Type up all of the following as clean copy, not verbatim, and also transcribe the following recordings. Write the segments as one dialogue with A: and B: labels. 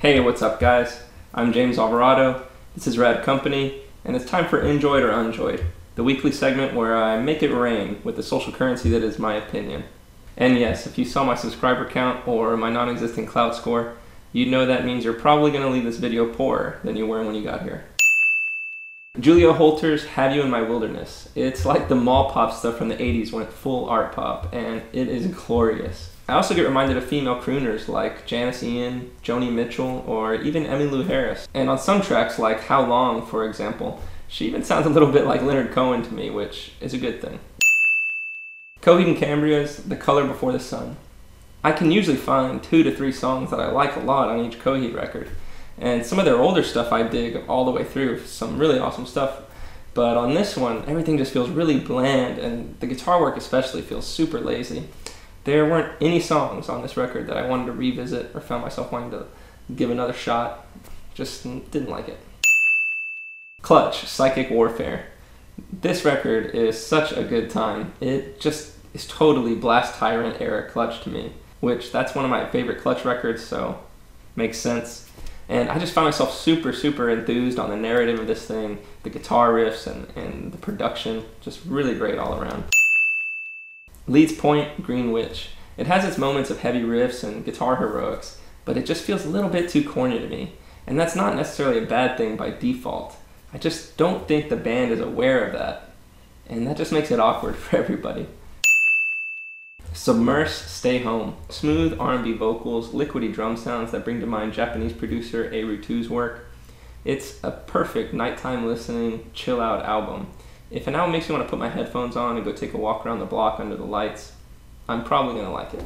A: Hey, what's up guys? I'm James Alvarado, this is Rad Company, and it's time for Enjoyed or Unjoyed, the weekly segment where I make it rain with the social currency that is my opinion. And yes, if you saw my subscriber count or my non-existent clout score, you'd know that means you're probably going to leave this video poorer than you were when you got here. Julia Holter's Have You in My Wilderness. It's like the mall pop stuff from the 80s went full art pop, and it is glorious. I also get reminded of female crooners like Janice Ian, Joni Mitchell, or even Emmylou Harris. And on some tracks like How Long, for example, she even sounds a little bit like Leonard Cohen to me, which is a good thing. Cohhed Cambria's The Color Before the Sun. I can usually find 2 to 3 songs that I like a lot on each Cohhed record. And some of their older stuff I dig all the way through, some really awesome stuff. But on this one, everything just feels really bland, and the guitar work especially feels super lazy. There weren't any songs on this record that I wanted to revisit or found myself wanting to give another shot. Just didn't like it. Clutch, Psychic Warfare. This record is such a good time. It just is totally Blast Tyrant era Clutch to me, which that's one of my favorite Clutch records, so makes sense. And I just found myself super enthused on the narrative of this thing, the guitar riffs and the production, just really great all around. Leeds Point, Greenwich. It has its moments of heavy riffs and guitar heroics, but it just feels a little bit too corny to me. And that's not necessarily a bad thing by default. I just don't think the band is aware of that. And that just makes it awkward for everybody. Submerse, Stay Home. Smooth R&B vocals, liquidy drum sounds that bring to mind Japanese producer A-Rutu's work. It's a perfect nighttime listening, chill out album. If an album makes me want to put my headphones on and go take a walk around the block under the lights, I'm probably going to like it.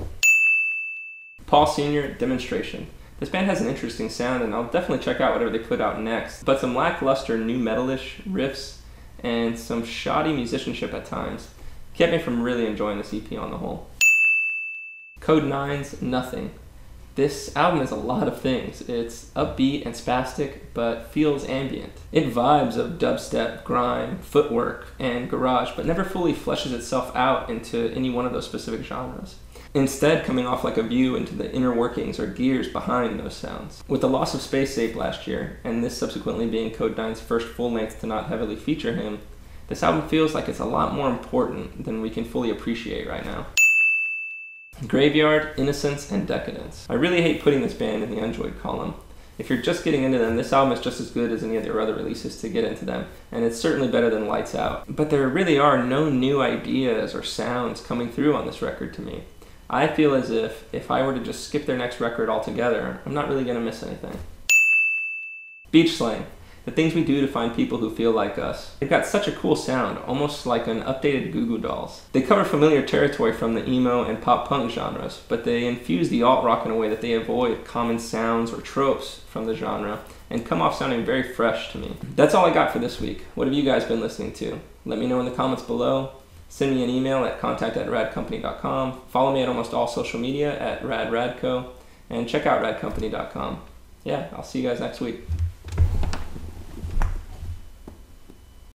A: Paul Sr., Demonstration. This band has an interesting sound, and I'll definitely check out whatever they put out next, but some lackluster new metalish riffs and some shoddy musicianship at times kept me from really enjoying this EP on the whole. Code 9's Nothing. This album is a lot of things. It's upbeat and spastic, but feels ambient. It vibes of dubstep, grime, footwork, and garage, but never fully fleshes itself out into any one of those specific genres. Instead, coming off like a view into the inner workings or gears behind those sounds. With the loss of Space Ape last year, and this subsequently being Code 9's first full length to not heavily feature him, this album feels like it's a lot more important than we can fully appreciate right now. Graveyard, Innocence, and Decadence. I really hate putting this band in the Unjoyed column. If you're just getting into them, this album is just as good as any of their other releases to get into them, and it's certainly better than Lights Out. But there really are no new ideas or sounds coming through on this record to me. I feel as if I were to just skip their next record altogether, I'm not really going to miss anything. Beach Slang. The things we do to find people who feel like us. They've got such a cool sound, almost like an updated Goo Goo Dolls. They cover familiar territory from the emo and pop punk genres, but they infuse the alt-rock in a way that they avoid common sounds or tropes from the genre, and come off sounding very fresh to me. That's all I got for this week. What have you guys been listening to? Let me know in the comments below. Send me an email at contact@radcompany.com. Follow me at almost all social media at radradco, and check out radcompany.com. Yeah, I'll see you guys next week.